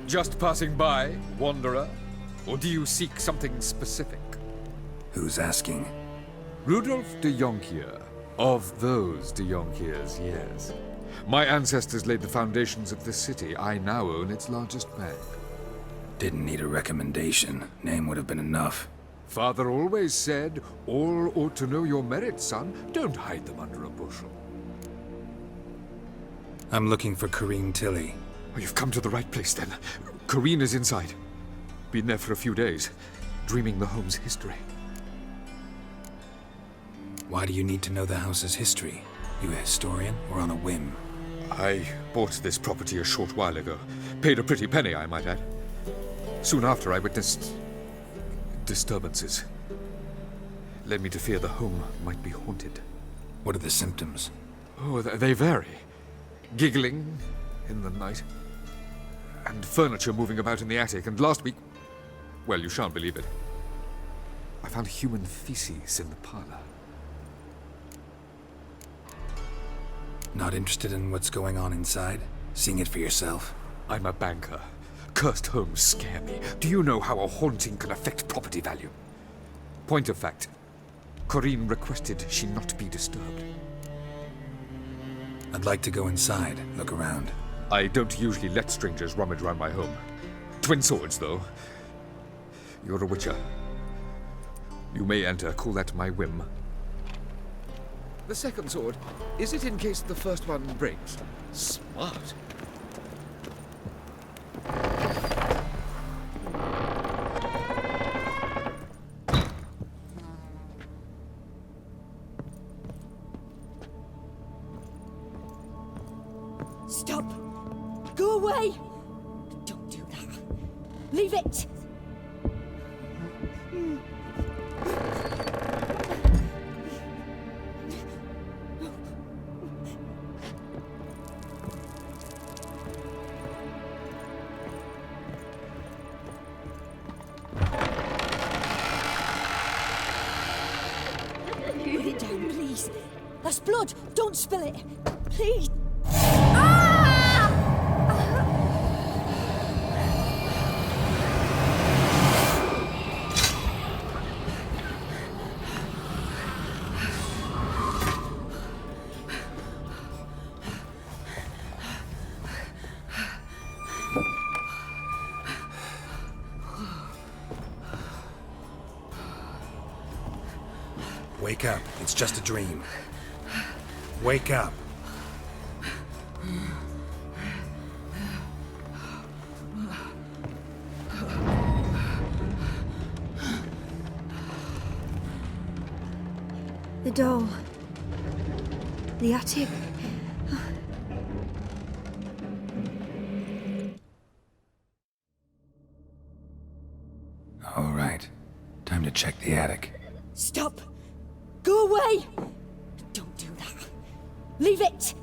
Just passing by, wanderer? Or do you seek something specific? Who's asking? Rudolf de Jonkier. Of those de Jonkiers, yes. My ancestors laid the foundations of this city. I now own its largest bank. Didn't need a recommendation. Name would have been enough. Father always said, all ought to know your merits, son. Don't hide them under a bushel. I'm looking for Corrine Tilly. Oh, you've come to the right place, then. Corrine is inside. Been there for a few days, dreaming the home's history. Why do you need to know the house's history? You a historian, or on a whim? I bought this property a short while ago. Paid a pretty penny, I might add. Soon after, I witnessed disturbances. Led me to fear the home might be haunted. What are the symptoms? Oh, they vary. Giggling in the night. And furniture moving about in the attic. And last week, well, you shan't believe it, I found human feces in the parlor. Not interested in what's going on inside? Seeing it for yourself? I'm a banker. Cursed homes scare me. Do you know how a haunting can affect property value? Point of fact, Corrine requested she not be disturbed. I'd like to go inside, look around. I don't usually let strangers rummage around my home. Twin swords, though. You're a witcher. You may enter, call that my whim. The second sword, is it in case the first one breaks? Smart. Stop! Go away! Don't do that. Leave it! Put it down, please. That's blood! Don't spill it! Please! Wake up. It's just a dream. Wake up. The doll. The attic. All right. Time to check the attic. Stop! Go away! Don't do that. Leave it!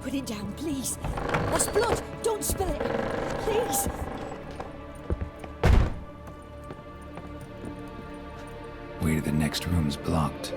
Put it down, please. That's blood! Don't spill it! Please! Way to the next room's blocked.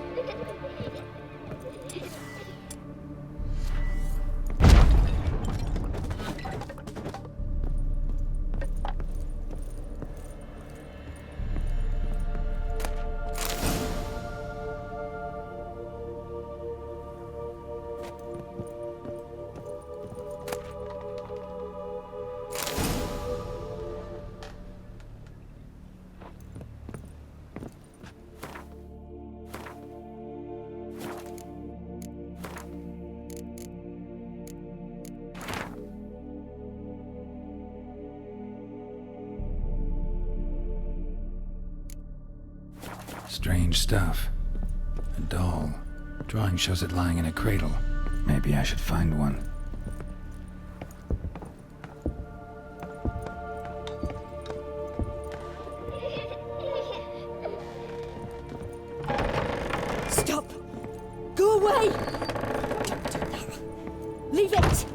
Strange stuff. A doll. Drawing shows it lying in a cradle. Maybe I should find one. Stop! Go away! Don't do that. Leave it!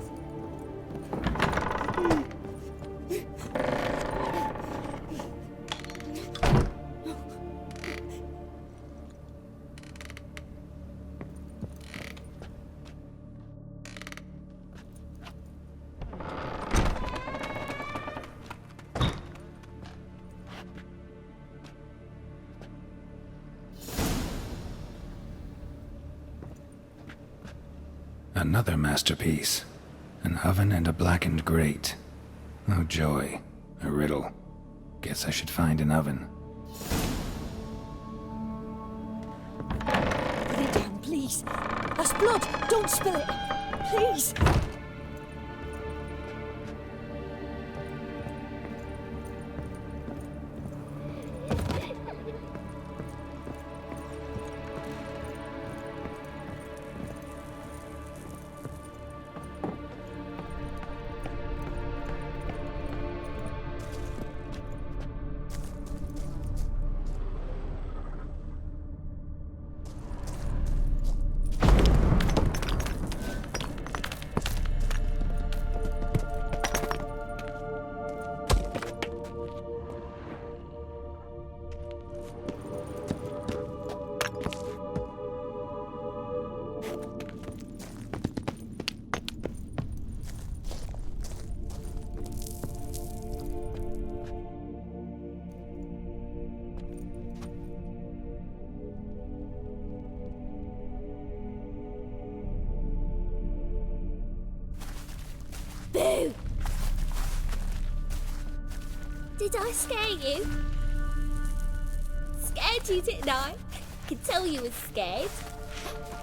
Another masterpiece. An oven and a blackened grate. Oh joy. A riddle. Guess I should find an oven. Put it down, please. That's blood. Don't spill it. Please. Boo! Did I scare you? Scared you, didn't I? Could tell you was scared.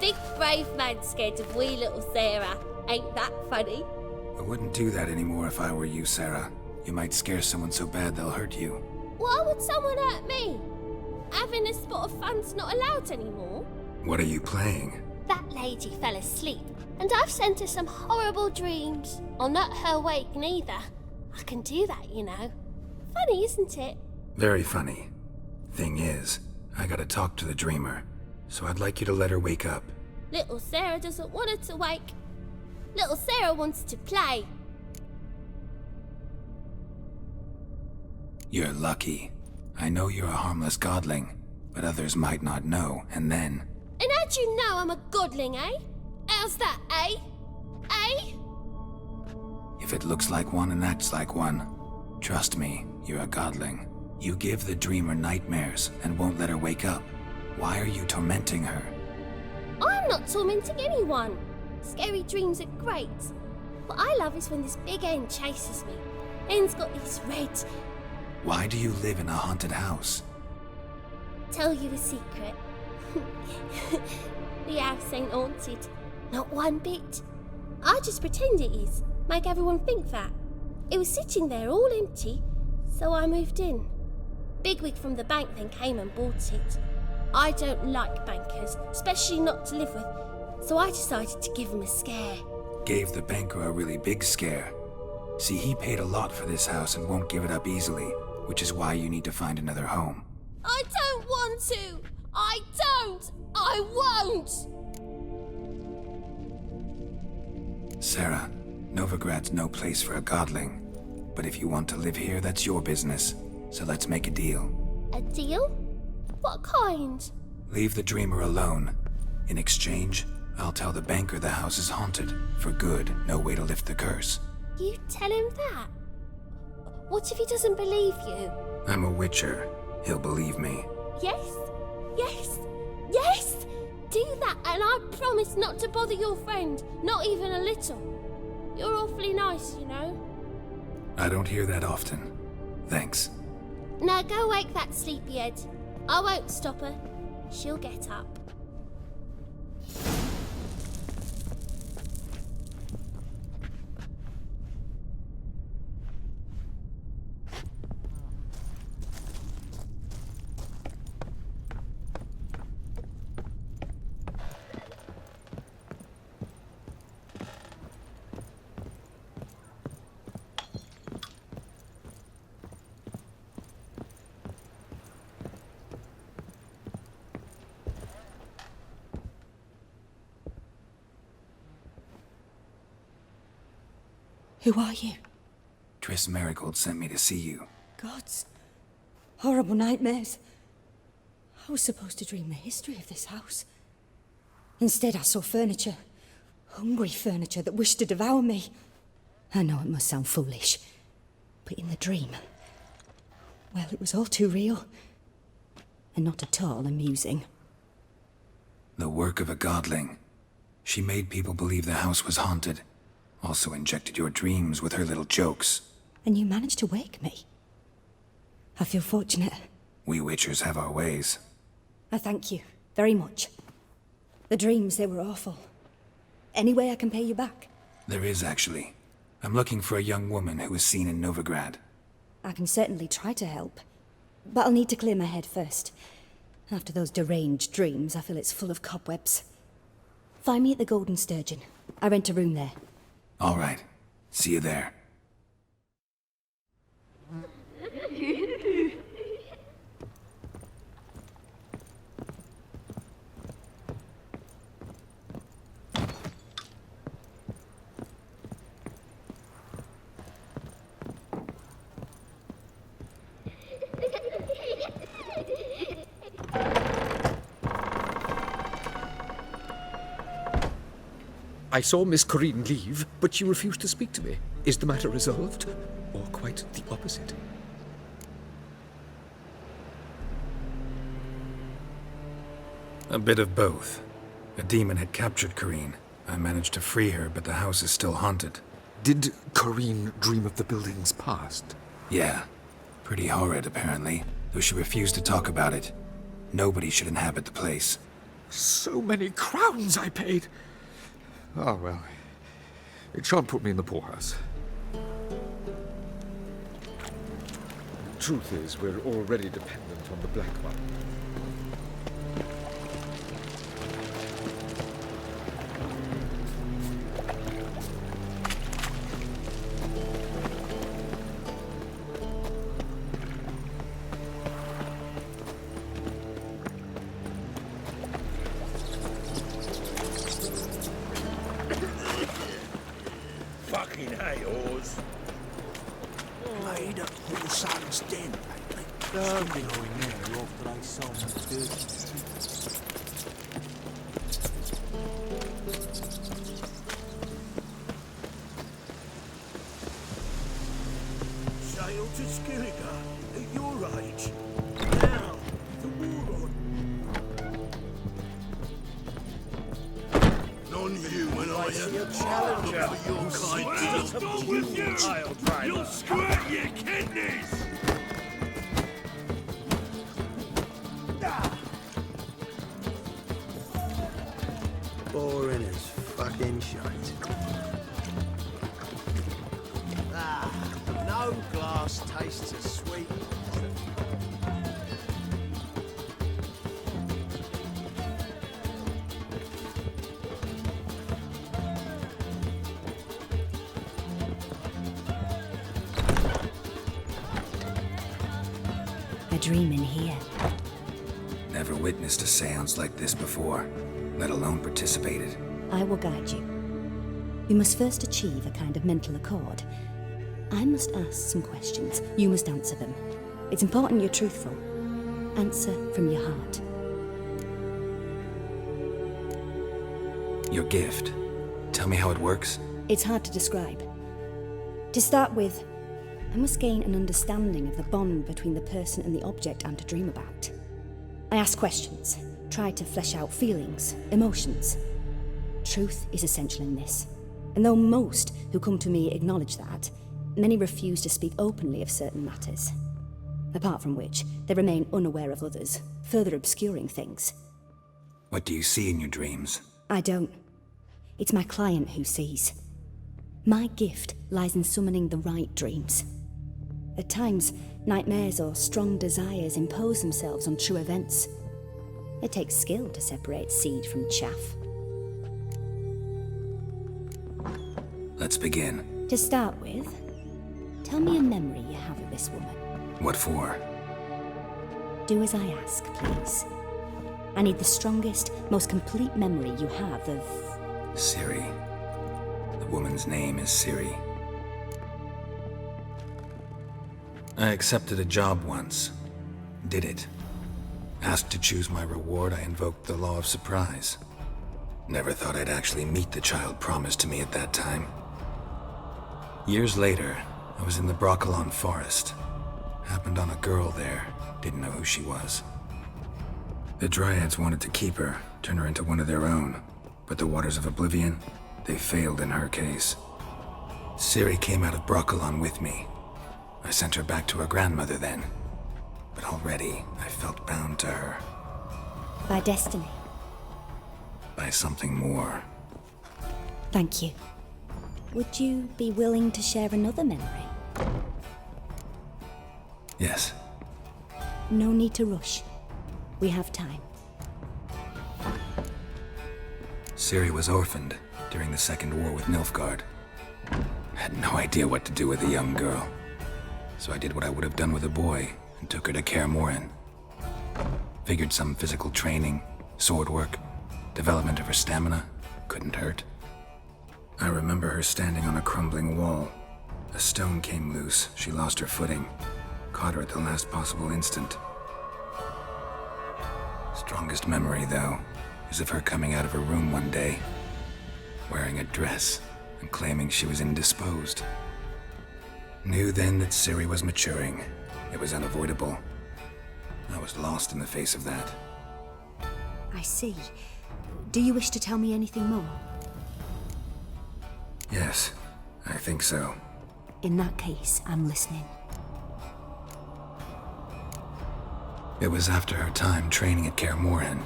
Big brave man scared of wee little Sarah. Ain't that funny? I wouldn't do that anymore if I were you, Sarah. You might scare someone so bad they'll hurt you. Why would someone hurt me? Having a spot of fun's not allowed anymore. What are you playing? That lady fell asleep, and I've sent her some horrible dreams. I'll not her wake neither. I can do that, you know. Funny, isn't it? Very funny. Thing is, I gotta talk to the dreamer, so I'd like you to let her wake up. Little Sarah doesn't want her to wake. Little Sarah wants to play. You're lucky. I know you're a harmless godling, but others might not know, and then... And how'd you know I'm a godling, eh? How's that, eh? Eh? If it looks like one and acts like one, trust me, you're a godling. You give the dreamer nightmares and won't let her wake up. Why are you tormenting her? I'm not tormenting anyone. Scary dreams are great. What I love is when this big hen chases me. Hen's got these red... Why do you live in a haunted house? Tell you a secret. The house ain't haunted. Not one bit. I just pretend it is. Make everyone think that. It was sitting there all empty, so I moved in. Bigwig from the bank then came and bought it. I don't like bankers, especially not to live with, so I decided to give him a scare. Gave the banker a really big scare. See, he paid a lot for this house and won't give it up easily, which is why you need to find another home. I don't want to! I don't! I won't! Sarah, Novigrad's no place for a godling. But if you want to live here, that's your business. So let's make a deal. A deal? What kind? Leave the dreamer alone. In exchange, I'll tell the banker the house is haunted. For good, no way to lift the curse. You tell him that? What if he doesn't believe you? I'm a witcher. He'll believe me. Yes? Yes? Yes! Do that, and I promise not to bother your friend, not even a little. You're awfully nice, you know. I don't hear that often. Thanks. Now go wake that sleepyhead. I won't stop her. She'll get up. Who are you? Triss Merigold sent me to see you. Gods. Horrible nightmares. I was supposed to dream the history of this house. Instead, I saw furniture. Hungry furniture that wished to devour me. I know it must sound foolish, but in the dream, well, it was all too real. And not at all amusing. The work of a godling. She made people believe the house was haunted. Also injected your dreams with her little jokes. And you managed to wake me. I feel fortunate. We Witchers have our ways. I thank you very much. The dreams, they were awful. Any way I can pay you back? There is, actually. I'm looking for a young woman who was seen in Novigrad. I can certainly try to help. But I'll need to clear my head first. After those deranged dreams, I feel it's full of cobwebs. Find me at the Golden Sturgeon. I rent a room there. All right. See you there. I saw Miss Corinne leave, but she refused to speak to me. Is the matter resolved? Or quite the opposite? A bit of both. A demon had captured Corinne. I managed to free her, but the house is still haunted. Did Corinne dream of the building's past? Yeah. Pretty horrid, apparently. Though she refused to talk about it. Nobody should inhabit the place. So many crowns I paid! Oh, well. It shan't put me in the poorhouse. Truth is, we're already dependent on the Black One. Fucking hey, Oz. Made up for your son's den, lately. Something going there after I saw him dirty. Sail to Skilliga at your age. Now, the war on. Non-human, I see a challenger. For your kind with you, I'll try. You'll squirt your kidneys! Boring as fucking shite. No glass tastes as sweet. A dream in here. Never witnessed a seance like this before, let alone participated. I will guide you. We must first achieve a kind of mental accord. I must ask some questions. You must answer them. It's important you're truthful. Answer from your heart. Your gift. Tell me how it works. It's hard to describe. To start with, I must gain an understanding of the bond between the person and the object I'm to dream about. I ask questions, try to flesh out feelings, emotions. Truth is essential in this. And though most who come to me acknowledge that, many refuse to speak openly of certain matters. Apart from which, they remain unaware of others, further obscuring things. What do you see in your dreams? I don't. It's my client who sees. My gift lies in summoning the right dreams. At times, nightmares or strong desires impose themselves on true events. It takes skill to separate seed from chaff. Let's begin. To start with, tell me a memory you have of this woman. What for? Do as I ask, please. I need the strongest, most complete memory you have of... Ciri. The woman's name is Ciri. I accepted a job once. Did it. Asked to choose my reward, I invoked the law of surprise. Never thought I'd actually meet the child promised to me at that time. Years later, I was in the Broccolon forest. Happened on a girl there. Didn't know who she was. The Dryads wanted to keep her, turn her into one of their own. But the Waters of Oblivion, they failed in her case. Ciri came out of Brokilon with me. I sent her back to her grandmother then. But already, I felt bound to her. By destiny. By something more. Thank you. Would you be willing to share another memory? Yes. No need to rush. We have time. Ciri was orphaned during the Second War with Nilfgaard. Had no idea what to do with a young girl. So I did what I would have done with a boy and took her to Kaer Morhen. Figured some physical training, sword work, development of her stamina couldn't hurt. I remember her standing on a crumbling wall. A stone came loose, she lost her footing. Caught her at the last possible instant. Strongest memory, though, is of her coming out of her room one day, wearing a dress and claiming she was indisposed. Knew then that Ciri was maturing. It was unavoidable. I was lost in the face of that. I see. Do you wish to tell me anything more? Yes, I think so. In that case, I'm listening. It was after her time training at Kaer Morhen.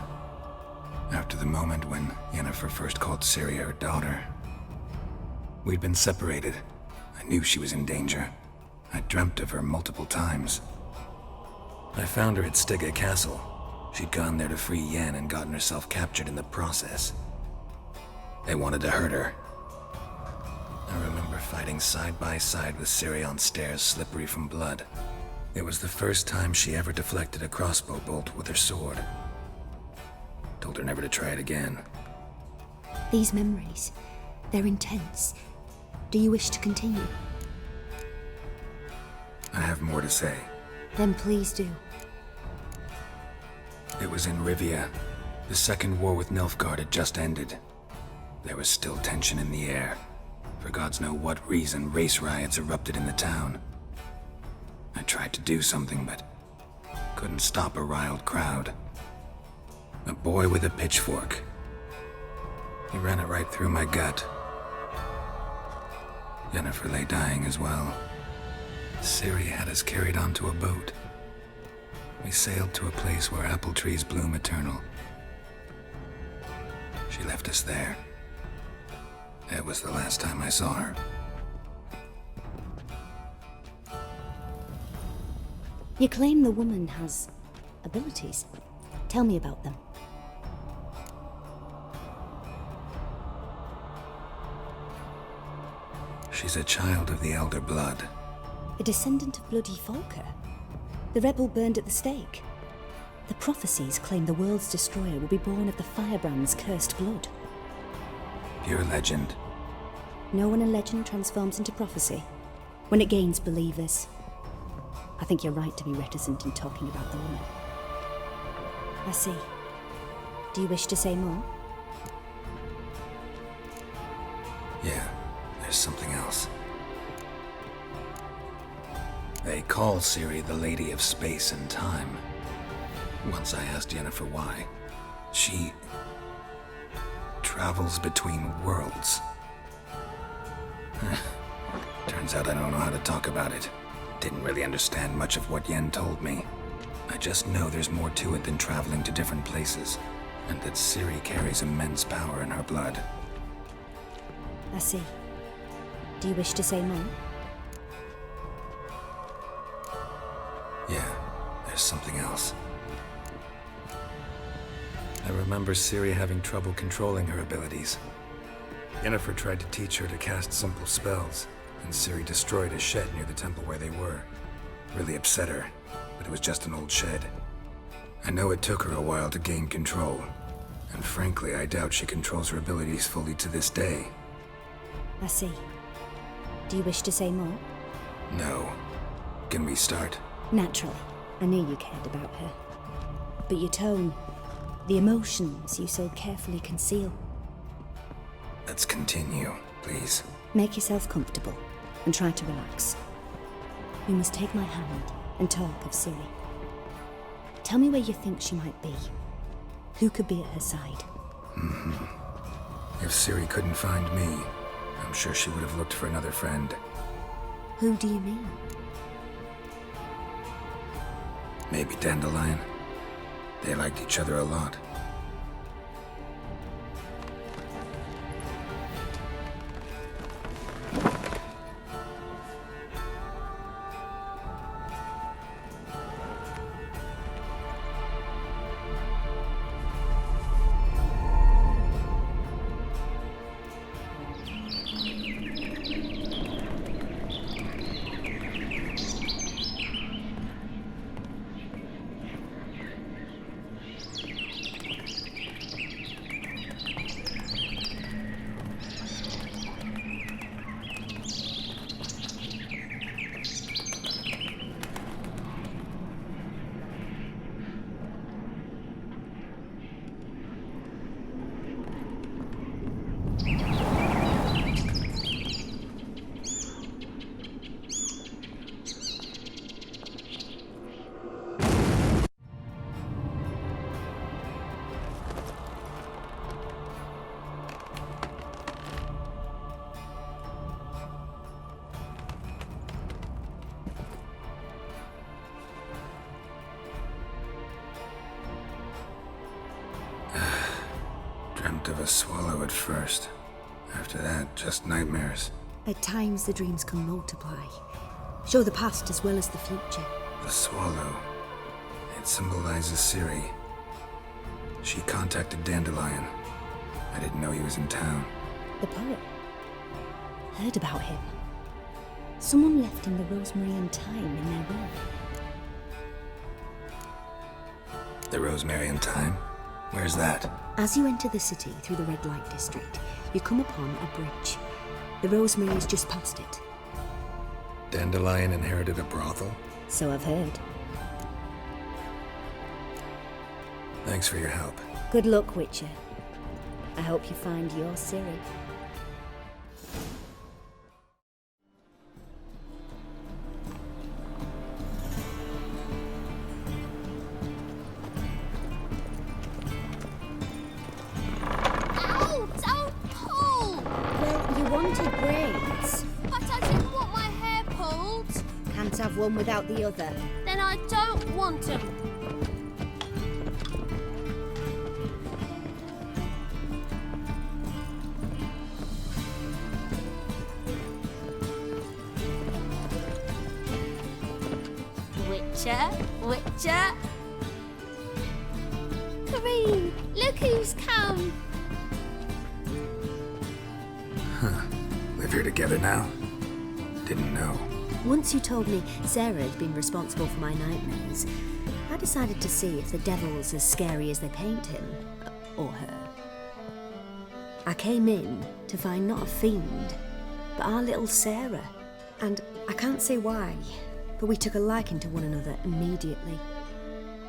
After the moment when Yennefer first called Ciri her daughter. We'd been separated. I knew she was in danger. I dreamt of her multiple times. I found her at Stygga Castle. She'd gone there to free Yen and gotten herself captured in the process. They wanted to hurt her. I remember fighting side by side with Ciri on stairs slippery from blood. It was the first time she ever deflected a crossbow bolt with her sword. Told her never to try it again. These memories, they're intense. Do you wish to continue? I have more to say. Then please do. It was in Rivia. The Second War with Nilfgaard had just ended. There was still tension in the air. For gods know what reason, race riots erupted in the town. I tried to do something, but couldn't stop a riled crowd. A boy with a pitchfork. He ran it right through my gut. Yennefer lay dying as well. Ciri had us carried onto a boat. We sailed to a place where apple trees bloom eternal. She left us there. That was the last time I saw her. You claim the woman has abilities. Tell me about them. She's a child of the Elder Blood. A descendant of bloody Volker. The rebel burned at the stake. The prophecies claim the world's destroyer will be born of the Firebrand's cursed blood. Pure legend. No one in legend transforms into prophecy when it gains believers. I think you're right to be reticent in talking about the woman. I see. Do you wish to say more? Yeah, there's something else. They call Ciri the Lady of Space and Time. Once I asked Yennefer why. She travels between worlds. Turns out I don't know how to talk about it. Didn't really understand much of what Yen told me. I just know there's more to it than traveling to different places, and that Ciri carries immense power in her blood. I see. Do you wish to say more? Yeah, there's something else. I remember Ciri having trouble controlling her abilities. Yennefer tried to teach her to cast simple spells, and Ciri destroyed a shed near the temple where they were. Really upset her, but it was just an old shed. I know it took her a while to gain control, and frankly, I doubt she controls her abilities fully to this day. I see. Do you wish to say more? No. Can we start? Naturally. I knew you cared about her. But your tone, the emotions you so carefully conceal. Let's continue, please. Make yourself comfortable and try to relax. You must take my hand and talk of Ciri. Tell me where you think she might be. Who could be at her side? If Ciri couldn't find me, I'm sure she would have looked for another friend. Who do you mean? Maybe Dandelion. They liked each other a lot. Dreamt of a swallow at first. After that, just nightmares. At times, the dreams can multiply. Show the past as well as the future. The swallow. It symbolizes Ciri. She contacted Dandelion. I didn't know he was in town. The poet. Heard about him. Someone left him the Rosemarian Time in their will. The Rosemarian Time? Where's that? As you enter the city through the red light district, you come upon a bridge. The Rosemary is just past it. Dandelion inherited a brothel? So I've heard. Thanks for your help. Good luck, Witcher. I hope you find your Ciri. Ow! Don't pull! Well, you wanted braids. But I didn't want my hair pulled. Can't have one without the other. Then I don't want them. Witcher. Kareen, look who's come. Live here together now? Didn't know. Once you told me Sarah had been responsible for my nightmares, I decided to see if the devil's as scary as they paint him. Or her. I came in to find not a fiend, but our little Sarah. And I can't say why, but we took a liking to one another immediately.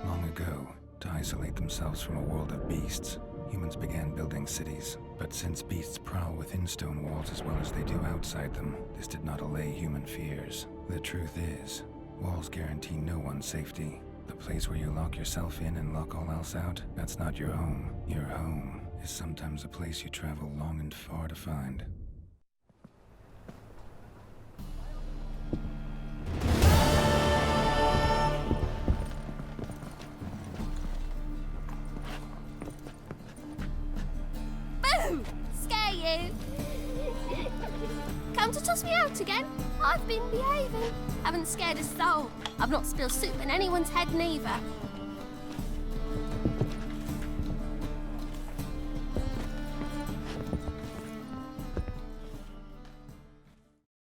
Long ago, to isolate themselves from a world of beasts, humans began building cities. But since beasts prowl within stone walls as well as they do outside them, this did not allay human fears. The truth is, walls guarantee no one's safety. The place where you lock yourself in and lock all else out, that's not your home. Your home is sometimes a place you travel long and far to find. Boom! Scare you. Come to toss me out again? I've been behaving. Haven't scared a soul. I've not spilled soup in anyone's head neither.